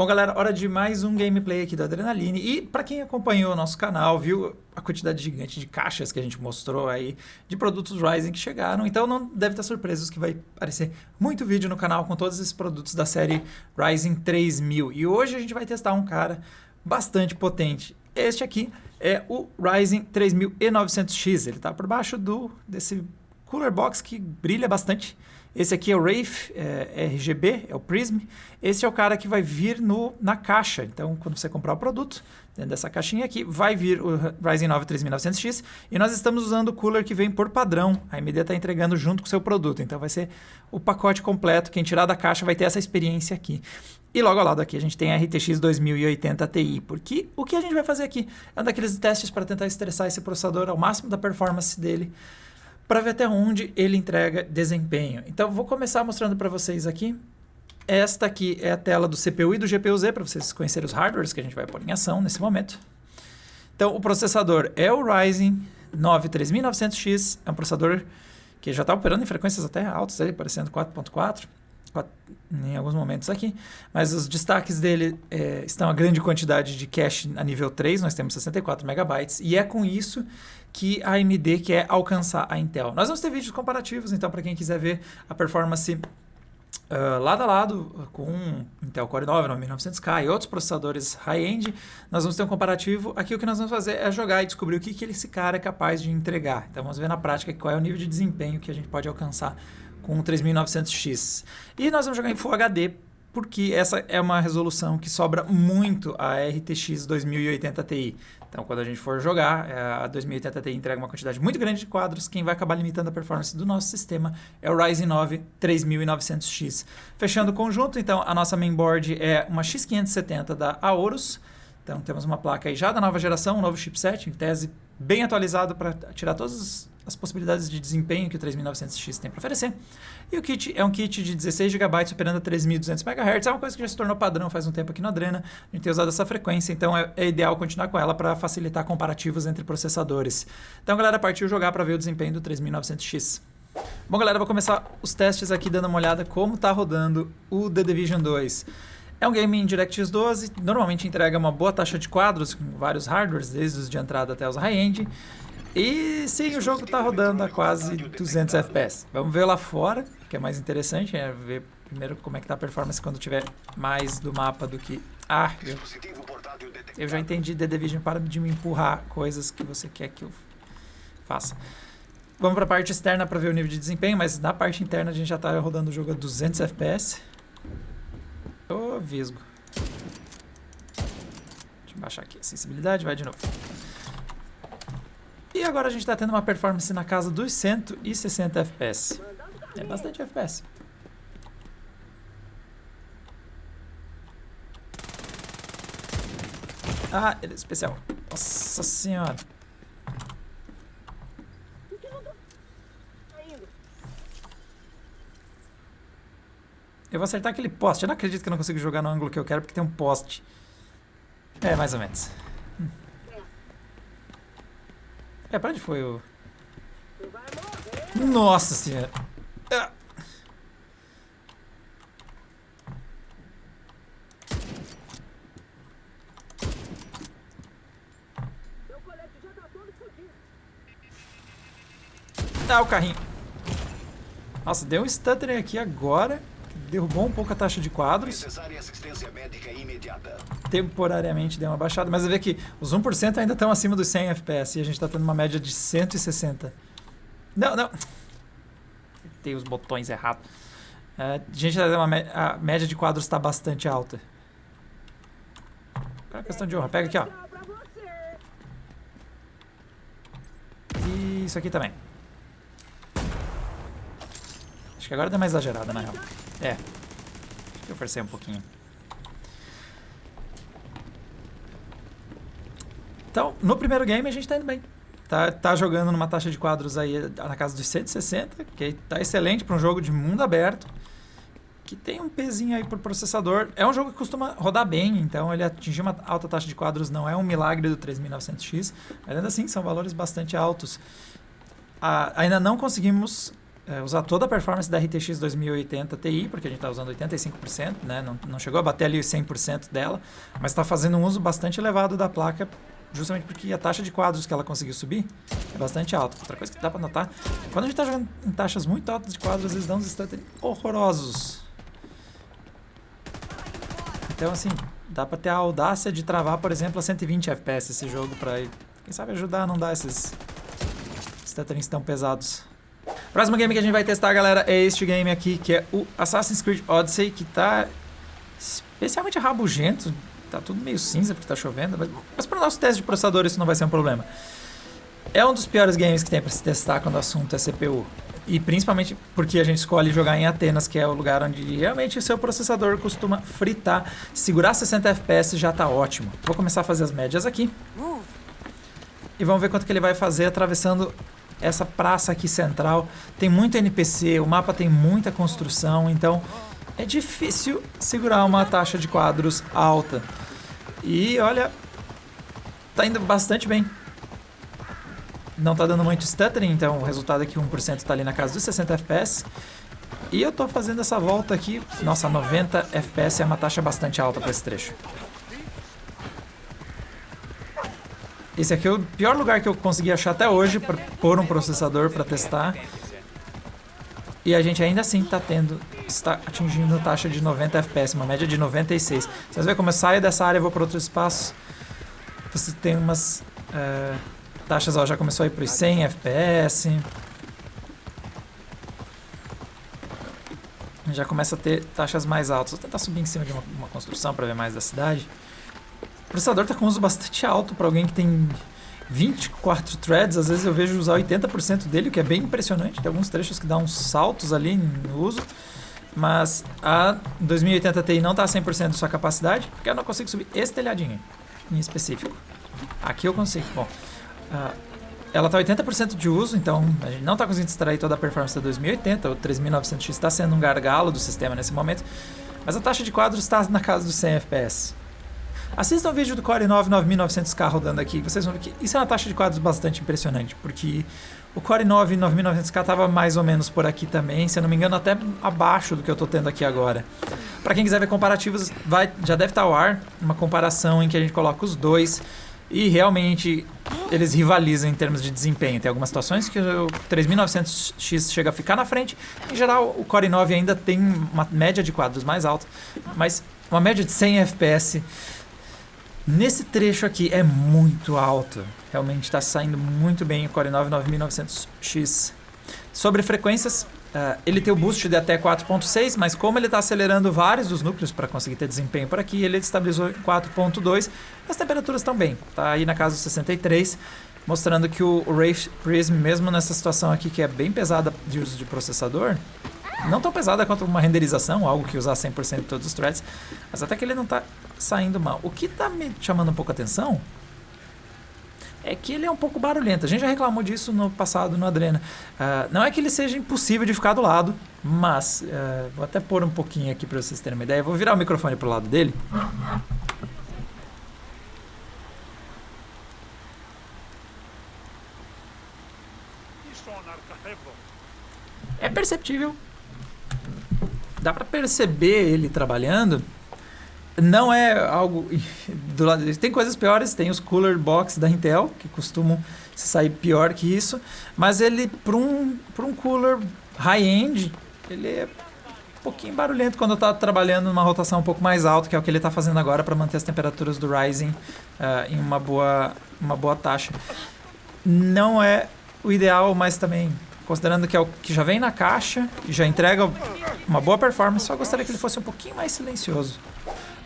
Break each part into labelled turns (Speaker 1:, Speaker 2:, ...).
Speaker 1: Bom, galera, hora de mais um gameplay aqui do Adrenaline. E para quem acompanhou o nosso canal, viu a quantidade gigante de caixas que a gente mostrou aí de produtos Ryzen que chegaram, então não deve estar surpresos que vai aparecer muito vídeo no canal com todos esses produtos da série Ryzen 3000. E hoje a gente vai testar um cara bastante potente. Este aqui é o Ryzen 3900X. Ele está por baixo desse cooler box que brilha bastante. Esse aqui é o Wraith RGB, é o Prism. Esse é o cara que vai vir na caixa. Então, quando você comprar o produto, dentro dessa caixinha aqui, vai vir o Ryzen 9 3900X. E nós estamos usando o cooler que vem por padrão. A AMD está entregando junto com o seu produto. Então, vai ser o pacote completo. Quem tirar da caixa vai ter essa experiência aqui. E logo ao lado aqui a gente tem a RTX 2080 Ti. Porque o que a gente vai fazer aqui é um daqueles testes para tentar estressar esse processador ao máximo da performance dele, para ver até onde ele entrega desempenho. Então, vou começar mostrando para vocês aqui. Esta aqui é a tela do CPU e do GPU-Z, para vocês conhecerem os hardwares que a gente vai pôr em ação nesse momento. Então, o processador é o Ryzen 9 3900X, é um processador que já está operando em frequências até altas, aí, parecendo 4.4, em alguns momentos aqui, mas os destaques dele estão a grande quantidade de cache a nível 3, nós temos 64 MB, e é com isso que a AMD quer alcançar a Intel. Nós vamos ter vídeos comparativos, então para quem quiser ver a performance lado a lado com Intel Core 9, 9900K e outros processadores high-end, nós vamos ter um comparativo. Aqui o que nós vamos fazer é jogar e descobrir o que esse cara é capaz de entregar. Então vamos ver na prática qual é o nível de desempenho que a gente pode alcançar com o 3900X. E nós vamos jogar em Full HD, porque essa é uma resolução que sobra muito a RTX 2080 Ti. Então, quando a gente for jogar, a 2080 Ti entrega uma quantidade muito grande de quadros. Quem vai acabar limitando a performance do nosso sistema é o Ryzen 9 3900X. Fechando o conjunto, então, a nossa mainboard é uma X570 da Aorus. Então, temos uma placa aí já da nova geração, um novo chipset, em tese bem atualizado para tirar todas as possibilidades de desempenho que o 3900X tem para oferecer. E o kit é um kit de 16 GB operando a 3.200 MHz. É uma coisa que já se tornou padrão faz um tempo aqui no Adrena. A gente tem usado essa frequência, então é ideal continuar com ela para facilitar comparativos entre processadores. Então, galera, partiu jogar para ver o desempenho do 3900X. Bom, galera, vou começar os testes aqui dando uma olhada como está rodando o The Division 2. É um game em DirectX 12, normalmente entrega uma boa taxa de quadros com vários hardwares, desde os de entrada até os high-end. E sim, o jogo está rodando a quase 200 FPS. Vamos ver lá fora, que é mais interessante, é ver primeiro como é que está a performance quando tiver mais do mapa do que... Eu já entendi, The Division, para de me empurrar coisas que você quer que eu faça. Vamos para a parte externa para ver o nível de desempenho, mas na parte interna a gente já está rodando o jogo a 200 FPS. Ô, visgo. Deixa eu baixar aqui a sensibilidade, vai de novo. E agora a gente está tendo uma performance na casa dos 160 FPS. É bastante FPS. Ah, ele é especial. Nossa senhora. Eu vou acertar aquele poste. Eu não acredito que eu não consigo jogar no ângulo que eu quero porque tem um poste. É, mais ou menos. Pra onde foi o... Nossa senhora. O carrinho. Nossa, deu um stutter aqui agora. Derrubou um pouco a taxa de quadros. Temporariamente deu uma baixada, mas você vê que os 1% ainda estão acima dos 100 FPS e a gente está tendo uma média de 160. Não. Tem os botões errados. A gente tá tendo a média de quadros está bastante alta. É uma questão de honra. Pega aqui, ó. E isso aqui também. Acho que agora deu mais exagerada, na real. Acho que eu forcei um pouquinho. Então, no primeiro game a gente tá indo bem. Tá jogando numa taxa de quadros aí na casa dos 160, que tá excelente para um jogo de mundo aberto, que tem um pezinho aí por processador. É um jogo que costuma rodar bem, então ele atingir uma alta taxa de quadros não é um milagre do 3900X, mas ainda assim são valores bastante altos. Ainda não conseguimos usar toda a performance da RTX 2080 Ti, porque a gente está usando 85%, né? Não chegou a bater ali os 100% dela, mas está fazendo um uso bastante elevado da placa, justamente porque a taxa de quadros que ela conseguiu subir é bastante alta. Outra coisa que dá para notar, quando a gente está jogando em taxas muito altas de quadros, às vezes dá uns stuttering horrorosos. Então, assim, dá para ter a audácia de travar, por exemplo, a 120 FPS esse jogo, para, quem sabe, ajudar a não dar esses stutterings tão pesados. Próximo game que a gente vai testar, galera, é este game aqui, que é o Assassin's Creed Odyssey, que tá especialmente rabugento, tá tudo meio cinza porque tá chovendo, mas para o nosso teste de processador isso não vai ser um problema. É um dos piores games que tem para se testar quando o assunto é CPU, e principalmente porque a gente escolhe jogar em Atenas, que é o lugar onde realmente o seu processador costuma fritar. Segurar 60 FPS já tá ótimo. Vou começar a fazer as médias aqui, e vamos ver quanto que ele vai fazer atravessando essa praça aqui central. Tem muito NPC, o mapa tem muita construção, então é difícil segurar uma taxa de quadros alta. E olha, tá indo bastante bem. Não tá dando muito stuttering, então o resultado aqui 1% tá ali na casa dos 60 FPS. E eu tô fazendo essa volta aqui, nossa, 90 FPS é uma taxa bastante alta para esse trecho. Esse aqui é o pior lugar que eu consegui achar até hoje para pôr um processador para testar. E a gente ainda assim está atingindo taxa de 90 FPS, uma média de 96. Vocês veem como eu saio dessa área e vou para outro espaço. Você tem umas taxas, ó, já começou a ir para os 100 FPS. Já começa a ter taxas mais altas. Vou tentar subir em cima de uma construção para ver mais da cidade. O processador está com uso bastante alto para alguém que tem 24 threads. Às vezes eu vejo usar 80% dele, o que é bem impressionante. Tem alguns trechos que dá uns saltos ali no uso. Mas a 2080 Ti não está a 100% de sua capacidade, porque eu não consigo subir esse telhadinho em específico. Aqui eu consigo. Bom, ela está 80% de uso, então a gente não está conseguindo extrair toda a performance da 2080. O 3900X está sendo um gargalo do sistema nesse momento. Mas a taxa de quadros está na casa dos 100 FPS. Assistam o vídeo do Core i9 9900K rodando aqui, vocês vão ver que isso é uma taxa de quadros bastante impressionante, porque o Core i9 9900K estava mais ou menos por aqui também, se eu não me engano até abaixo do que eu estou tendo aqui agora. Para quem quiser ver comparativos, já deve estar ao ar uma comparação em que a gente coloca os dois e realmente eles rivalizam em termos de desempenho. Tem algumas situações que o 3900X chega a ficar na frente, em geral o Core i9 ainda tem uma média de quadros mais alta, mas uma média de 100 FPS... Nesse trecho aqui é muito alto, realmente está saindo muito bem o Core i9 9900X. Sobre frequências, ele tem o boost de até 4.6, mas como ele está acelerando vários dos núcleos para conseguir ter desempenho por aqui, ele estabilizou em 4.2. As temperaturas estão bem, está aí na casa dos 63, mostrando que o Ray Prism, mesmo nessa situação aqui que é bem pesada de uso de processador, não tão pesada quanto uma renderização, algo que usar 100% de todos os threads, mas até que ele não está saindo mal. O que está me chamando um pouco a atenção é que ele é um pouco barulhento. A gente já reclamou disso no passado no Adrena. Não é que ele seja impossível de ficar do lado, mas vou até pôr um pouquinho aqui para vocês terem uma ideia. Vou virar o microfone para o lado dele. É perceptível. Dá para perceber ele trabalhando. Não é algo do lado. Tem coisas piores, tem os cooler box da Intel que costumam sair pior que isso, mas ele para um cooler high-end, ele é um pouquinho barulhento quando eu estou trabalhando numa rotação um pouco mais alta, que é o que ele está fazendo agora para manter as temperaturas do Ryzen em uma boa taxa. Não é o ideal, mas também considerando que é o que já vem na caixa e já entrega uma boa performance, só gostaria que ele fosse um pouquinho mais silencioso.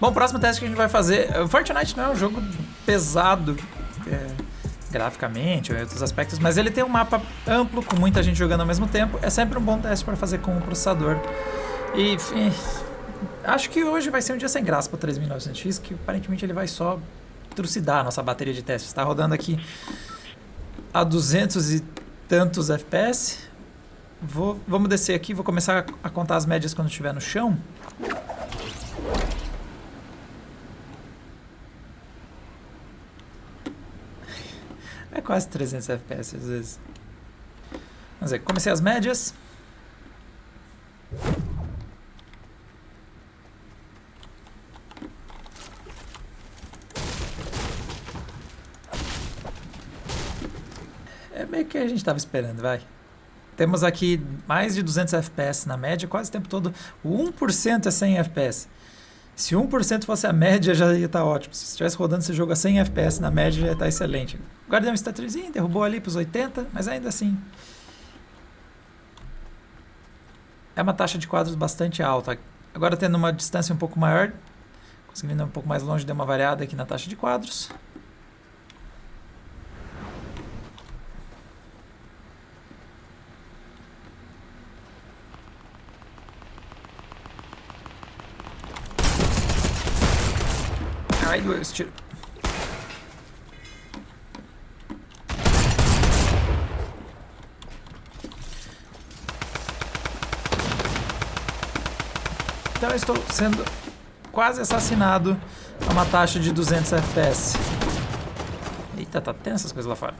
Speaker 1: Bom, o próximo teste que a gente vai fazer... Fortnite não é um jogo pesado graficamente ou em outros aspectos, mas ele tem um mapa amplo, com muita gente jogando ao mesmo tempo. É sempre um bom teste para fazer com o processador. E, enfim, acho que hoje vai ser um dia sem graça para o 3900X, que aparentemente ele vai só trucidar a nossa bateria de testes. Está rodando aqui a 200 e tantos FPS. Vamos descer aqui, vou começar a contar as médias quando estiver no chão. É quase 300 FPS às vezes. Vamos ver, comecei as médias. É meio que a gente tava esperando, vai. Temos aqui mais de 200 FPS na média, quase o tempo todo. O 1% é 100 FPS. Se 1% fosse a média, já ia estar ótimo. Se estivesse rodando esse jogo a 100 FPS na média, já ia estar excelente. Agora deu um statzinho, derrubou ali para os 80, mas ainda assim... É uma taxa de quadros bastante alta. Agora tendo uma distância um pouco maior, conseguindo ir um pouco mais longe, deu uma variada aqui na taxa de quadros. Ai, doeu esse tiro. Então eu estou sendo quase assassinado a uma taxa de 200 FPS. Eita, tá tenso as coisas lá fora.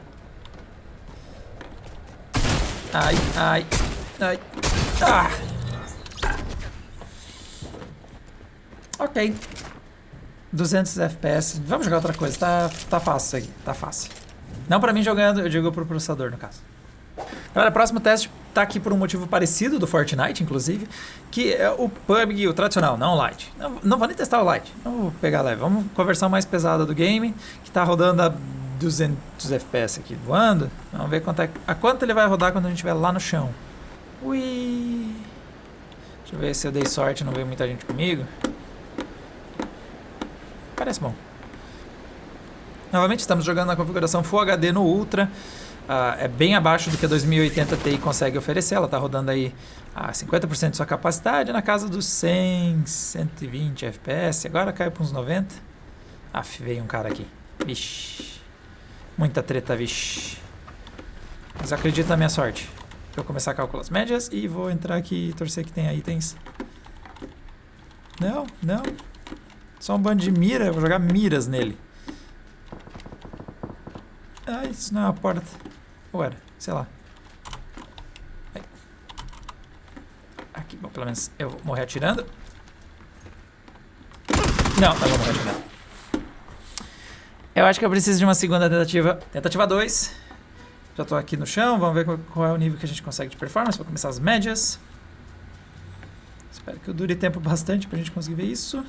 Speaker 1: Ai, ai, ai. Ah! Ok. 200 FPS. Vamos jogar outra coisa. Tá fácil isso aqui. Tá fácil. Não pra mim jogando, eu digo pro processador, no caso. Galera, o próximo teste tá aqui por um motivo parecido do Fortnite, inclusive, que é o PUBG, o tradicional, não o Lite. Não vou nem testar o Lite. Não vou pegar leve. Vamos com a versão mais pesada do game, que tá rodando a 200 FPS aqui, voando. Vamos ver a quanto ele vai rodar quando a gente estiver lá no chão. Ui! Deixa eu ver se eu dei sorte e não veio muita gente comigo. Parece bom. Novamente estamos jogando na configuração Full HD no Ultra. É bem abaixo do que a 2080 Ti consegue oferecer. Ela está rodando aí a 50% de sua capacidade, na casa dos 100, 120 FPS. Agora caiu para uns 90. Aff, veio um cara aqui. Vixe. Muita treta, vixe. Mas eu acredito na minha sorte. Vou começar a calcular as médias e vou entrar aqui e torcer que tenha itens. Não, não. Só um bando de mira, eu vou jogar miras nele. Ah, isso não é uma porta. Ou era? Sei lá. Aí. Aqui, bom, pelo menos eu vou morrer atirando. Não vou morrer atirando. Eu acho que eu preciso de uma segunda tentativa. Tentativa 2. Já tô aqui no chão, vamos ver qual é o nível que a gente consegue de performance. Vou começar as médias. Espero que eu dure tempo bastante pra gente conseguir ver isso.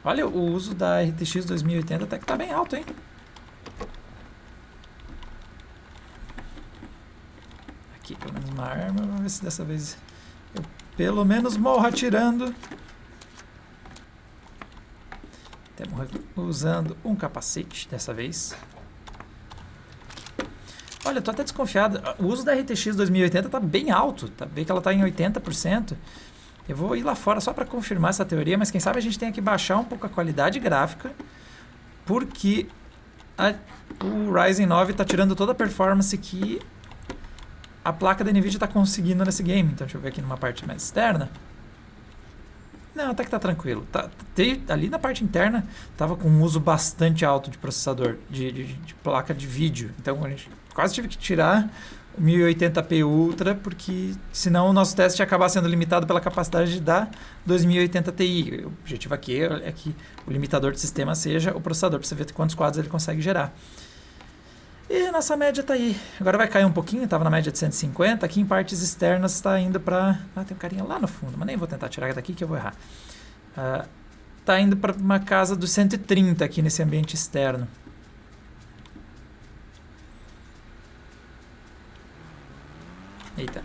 Speaker 1: Olha, o uso da RTX 2080 até que tá bem alto, hein? Aqui, pelo menos uma arma. Vamos ver se dessa vez eu pelo menos morro atirando. Até morrer usando um capacete dessa vez. Olha, eu tô até desconfiado. O uso da RTX 2080 tá bem alto. Vê que ela tá em 80%. Eu vou ir lá fora só para confirmar essa teoria, mas quem sabe a gente tem que baixar um pouco a qualidade gráfica, porque o Ryzen 9 está tirando toda a performance que a placa da NVIDIA está conseguindo nesse game. Então deixa eu ver aqui numa parte mais externa. Não, até que tá tranquilo. Ali na parte interna tava com um uso bastante alto de processador, de placa de vídeo. Então a gente quase tive que tirar 1080p Ultra, porque senão o nosso teste ia acabar sendo limitado pela capacidade da 2080 Ti. O objetivo aqui é que o limitador do sistema seja o processador, para você ver quantos quadros ele consegue gerar. E a nossa média está aí. Agora vai cair um pouquinho, estava na média de 150. Aqui em partes externas está indo para... Ah, tem um carinha lá no fundo, mas nem vou tentar tirar daqui que eu vou errar. Está indo para uma casa dos 130 aqui nesse ambiente externo. Eita.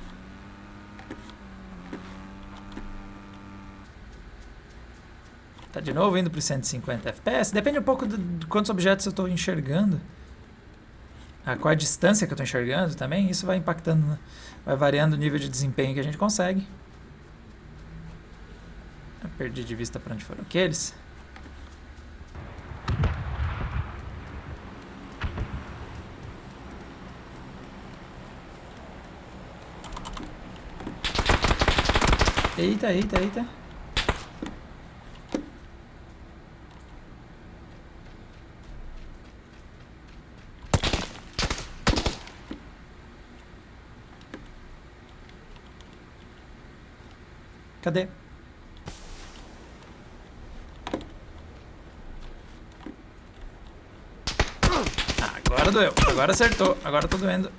Speaker 1: Tá de novo indo para os 150 FPS. Depende um pouco de quantos objetos eu estou enxergando. Qual a distância que eu estou enxergando também. Isso vai impactando, né? Vai variando o nível de desempenho que a gente consegue. Eu perdi de vista para onde foram aqueles. Eita, eita, eita. Cadê? doeu. Agora acertou. Agora tá doendo.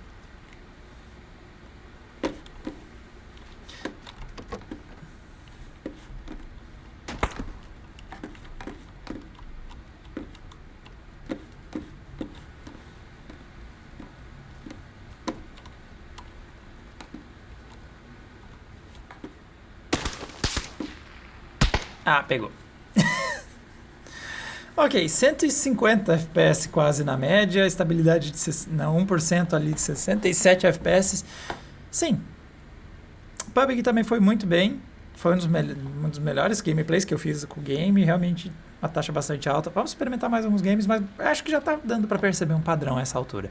Speaker 1: Ah, pegou. Ok, 150 FPS quase na média, estabilidade de 1% ali de 67 FPS. Sim, PUBG também foi muito bem, foi um dos melhores gameplays que eu fiz com o game, realmente uma taxa bastante alta. Vamos experimentar mais alguns games, mas acho que já tá dando para perceber um padrão a essa altura.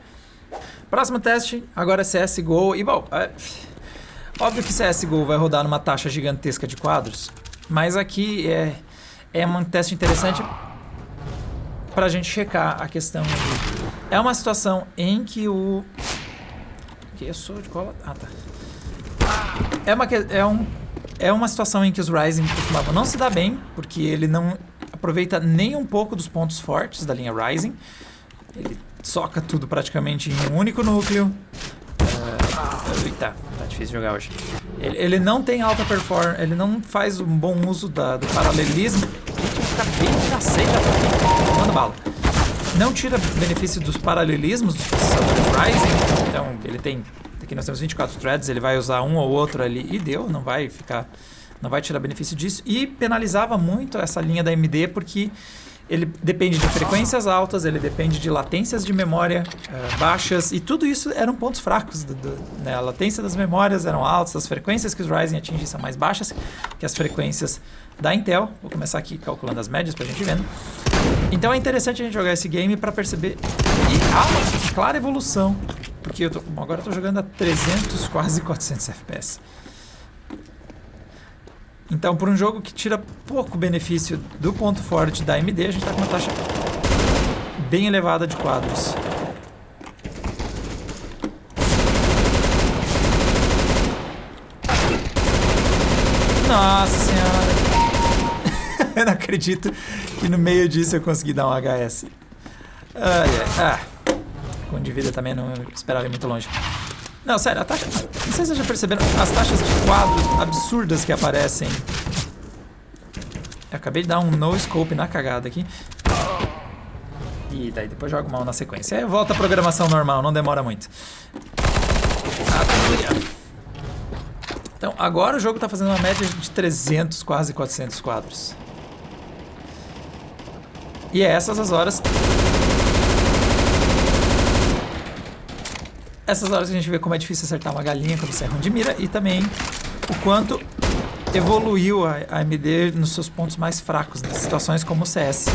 Speaker 1: Próximo teste, agora é CSGO, e bom, óbvio que CSGO vai rodar numa taxa gigantesca de quadros, mas aqui é um teste interessante pra gente checar a questão. É uma situação em que o... Que eu sou de cola... Ah, tá. É uma situação em que os Ryzen costumavam não se dar bem, porque ele não aproveita nem um pouco dos pontos fortes da linha Ryzen. Ele soca tudo praticamente em um único núcleo. Eita, tá difícil jogar hoje. Ele não tem alta performance, ele não faz um bom uso do paralelismo. Gente, vai ficar bem cacete aqui. Manda bala. Não tira benefício dos paralelismos dos processadores Ryzen. Então, ele tem... Aqui nós temos 24 threads, ele vai usar um ou outro ali e deu, não vai tirar benefício disso. E penalizava muito essa linha da AMD porque ele depende de frequências altas, ele depende de latências de memória baixas, e tudo isso eram pontos fracos. Né? A latência das memórias eram altas, as frequências que os Ryzen atingem são mais baixas que as frequências da Intel. Vou começar aqui calculando as médias para a gente vendo. Então é interessante a gente jogar esse game para perceber. E há uma clara evolução, porque agora eu estou jogando a 300, quase 400 FPS. Então, por um jogo que tira pouco benefício do ponto forte da AMD, a gente está com uma taxa bem elevada de quadros. Nossa senhora! Eu não acredito que no meio disso eu consegui dar um HS. Com de vida também não esperava ir muito longe. Não, sério, a taxa... Não sei se vocês já perceberam as taxas de quadros absurdas que aparecem. Eu acabei de dar um no-scope na cagada aqui. E daí depois jogo mal na sequência. Aí volta à programação normal, não demora muito. Então, agora o jogo está fazendo uma média de 300, quase 400 quadros. E é essas as horas... Essas horas que a gente vê como é difícil acertar uma galinha quando você é ruim de mira, e também o quanto evoluiu a AMD nos seus pontos mais fracos, nas situações como o CS.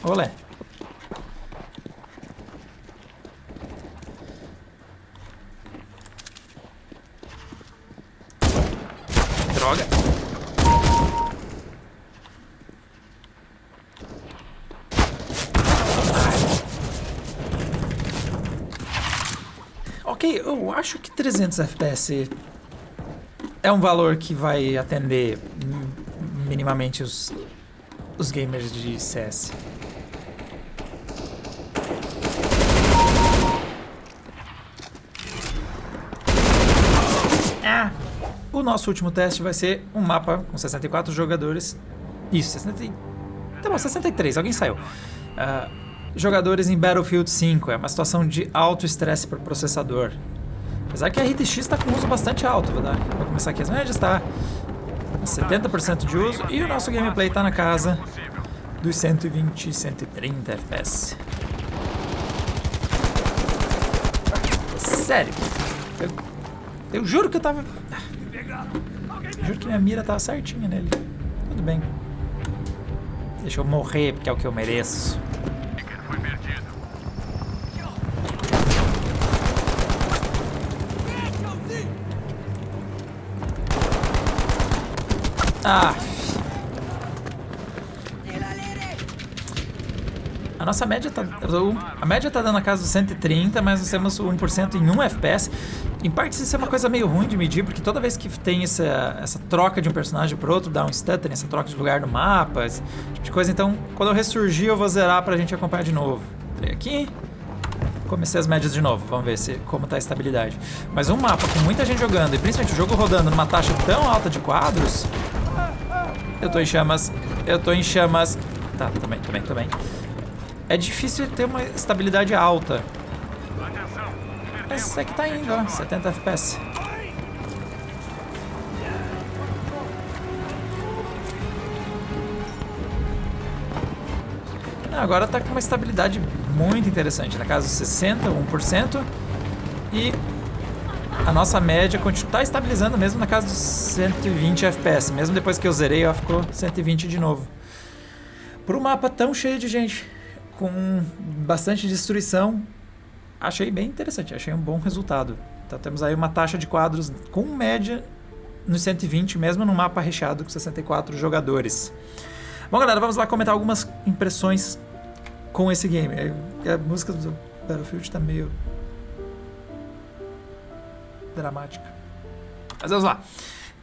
Speaker 1: Olé. Droga. Ok, eu acho que 300 FPS é um valor que vai atender minimamente os gamers de CS. O nosso último teste vai ser um mapa com 64 jogadores. Isso, 60... Tá bom, 63, alguém saiu. Jogadores em Battlefield 5. É uma situação de alto estresse para o processador. Apesar que a RTX está com uso bastante alto. Vou começar aqui as médias, está 70% de uso. E o nosso gameplay está na casa dos 120, 130 FPS. Sério. Eu juro que eu tava... Juro que minha mira tava certinha nele. Tudo bem. Deixa eu morrer, porque é o que eu mereço. Ah! A nossa média tá... A média tá dando na casa dos 130, mas nós temos 1% em 1 FPS. Em parte isso é uma coisa meio ruim de medir, porque toda vez que tem essa troca de um personagem por outro, dá um stutter, essa troca de lugar no mapa, esse tipo de coisa. Então, quando eu ressurgir, eu vou zerar pra gente acompanhar de novo. Entrei aqui. Comecei as médias de novo, vamos ver como tá a estabilidade. Mas um mapa com muita gente jogando, e principalmente o jogo rodando numa taxa tão alta de quadros... Eu tô em chamas, Tá, tô bem. É difícil ter uma estabilidade alta. Esse aqui tá indo, ó, 70 FPS. Agora tá com uma estabilidade muito interessante, na casa dos 60%, 1%. E a nossa média tá estabilizando mesmo na casa dos 120 FPS. Mesmo depois que eu zerei, ela ficou 120 de novo. Por um mapa tão cheio de gente, com bastante destruição, achei bem interessante, achei um bom resultado. Então temos aí uma taxa de quadros com média nos 120, mesmo num mapa recheado com 64 jogadores. Bom, galera, vamos lá comentar algumas impressões com esse game. A música do Battlefield tá meio dramática. Mas vamos lá.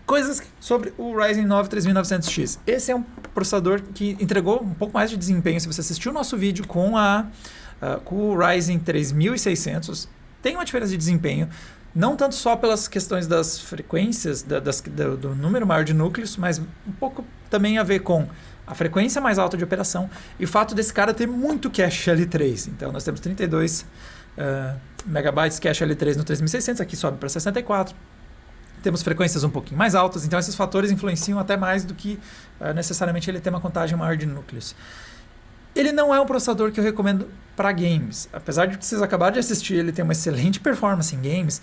Speaker 1: Coisas sobre o Ryzen 9 3900X. Esse é um processador que entregou um pouco mais de desempenho. Se você assistiu o nosso vídeo com o Ryzen 3600, tem uma diferença de desempenho. Não tanto só pelas questões das frequências, do número maior de núcleos, mas um pouco também a ver com a frequência mais alta de operação e o fato desse cara ter muito cache L3. Então nós temos 32 megabytes cache L3 no 3600, aqui sobe para 64. Temos frequências um pouquinho mais altas, então esses fatores influenciam até mais do que necessariamente ele ter uma contagem maior de núcleos. Ele não é um processador que eu recomendo para games. Apesar de vocês acabarem de assistir, ele tem uma excelente performance em games,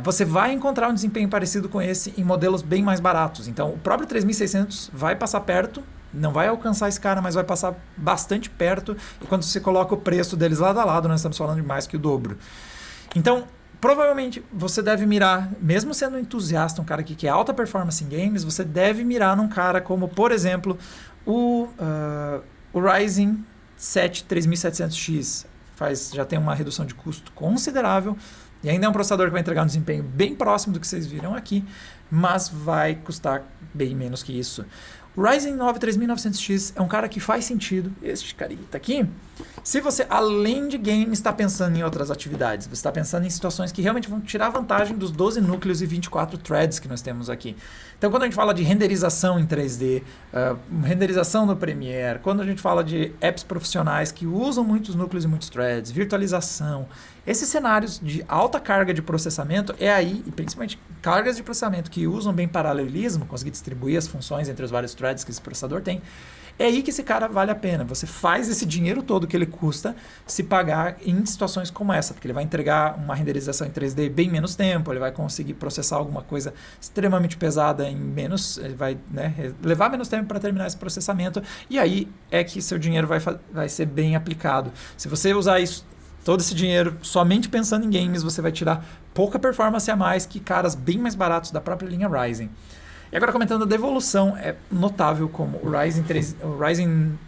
Speaker 1: você vai encontrar um desempenho parecido com esse em modelos bem mais baratos. Então o próprio 3600 vai passar perto, não vai alcançar esse cara, mas vai passar bastante perto, e quando você coloca o preço deles lado a lado, nós estamos falando de mais que o dobro. Então, provavelmente você deve mirar, mesmo sendo um entusiasta, um cara que quer alta performance em games, você deve mirar num cara como, por exemplo, o Ryzen 7 3700X. Já tem uma redução de custo considerável e ainda é um processador que vai entregar um desempenho bem próximo do que vocês viram aqui, mas vai custar bem menos que isso. O Ryzen 9 3900X é um cara que faz sentido, este carinha aqui, se você, além de games, está pensando em outras atividades. Você está pensando em situações que realmente vão tirar vantagem dos 12 núcleos e 24 threads que nós temos aqui. Então, quando a gente fala de renderização em 3D, renderização no Premiere, quando a gente fala de apps profissionais que usam muitos núcleos e muitos threads, virtualização, esses cenários de alta carga de processamento é aí, e principalmente cargas de processamento que usam bem paralelismo, conseguir distribuir as funções entre os vários threads que esse processador tem, é aí que esse cara vale a pena. Você faz esse dinheiro todo que ele custa se pagar em situações como essa, porque ele vai entregar uma renderização em 3D bem menos tempo, ele vai conseguir processar alguma coisa extremamente pesada em menos, ele vai levar menos tempo para terminar esse processamento, e aí é que seu dinheiro vai ser bem aplicado. Se você usar isso, todo esse dinheiro somente pensando em games, você vai tirar pouca performance a mais que caras bem mais baratos da própria linha Ryzen. E agora comentando a devolução, é notável como o Ryzen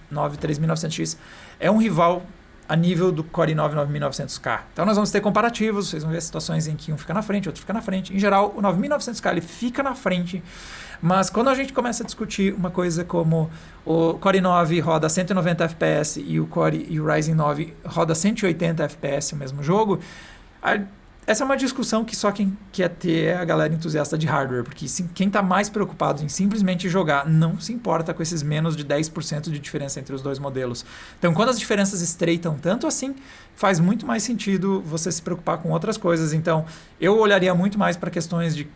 Speaker 1: 9 3900X é um rival a nível do Core i9 9900K. Então nós vamos ter comparativos, vocês vão ver situações em que um fica na frente, outro fica na frente. Em geral, o 9900K ele fica na frente, mas quando a gente começa a discutir uma coisa como o Core i9 roda 190 FPS e o Ryzen 9 roda 180 FPS, o mesmo jogo, essa é uma discussão que só quem quer ter é a galera entusiasta de hardware, porque quem está mais preocupado em simplesmente jogar não se importa com esses menos de 10% de diferença entre os dois modelos. Então, quando as diferenças estreitam tanto assim, faz muito mais sentido você se preocupar com outras coisas. Então, eu olharia muito mais para questões de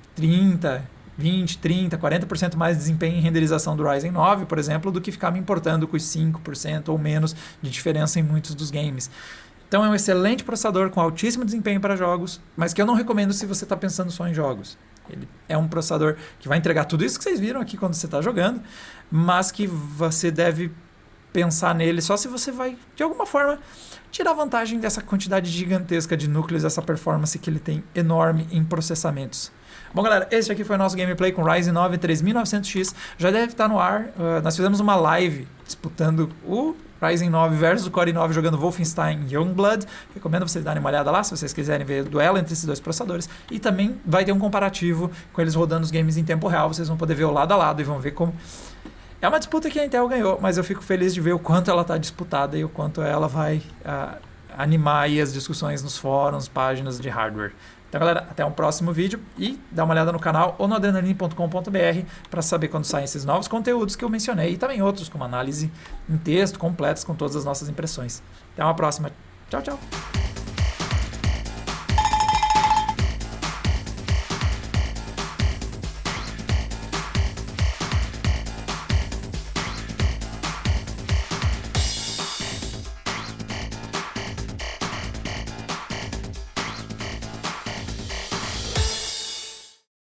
Speaker 1: 20, 30, 40% mais de desempenho em renderização do Ryzen 9, por exemplo, do que ficar me importando com os 5% ou menos de diferença em muitos dos games. Então é um excelente processador com altíssimo desempenho para jogos, mas que eu não recomendo se você está pensando só em jogos. Ele é um processador que vai entregar tudo isso que vocês viram aqui quando você está jogando, mas que você deve pensar nele só se você vai, de alguma forma, tirar vantagem dessa quantidade gigantesca de núcleos, essa performance que ele tem enorme em processamentos. Bom, galera, esse aqui foi o nosso gameplay com Ryzen 9 3900X. Já deve estar no ar. Nós fizemos uma live disputando o Ryzen 9 versus o Core i9 jogando Wolfenstein Youngblood. Recomendo vocês darem uma olhada lá se vocês quiserem ver o duelo entre esses dois processadores. E também vai ter um comparativo com eles rodando os games em tempo real. Vocês vão poder ver o lado a lado e vão ver como... É uma disputa que a Intel ganhou, mas eu fico feliz de ver o quanto ela está disputada e o quanto ela vai animar aí as discussões nos fóruns, páginas de hardware. Então, galera, até um próximo vídeo e dá uma olhada no canal ou no adrenaline.com.br para saber quando saem esses novos conteúdos que eu mencionei e também outros, como análise em texto, completos com todas as nossas impressões. Até uma próxima. Tchau, tchau!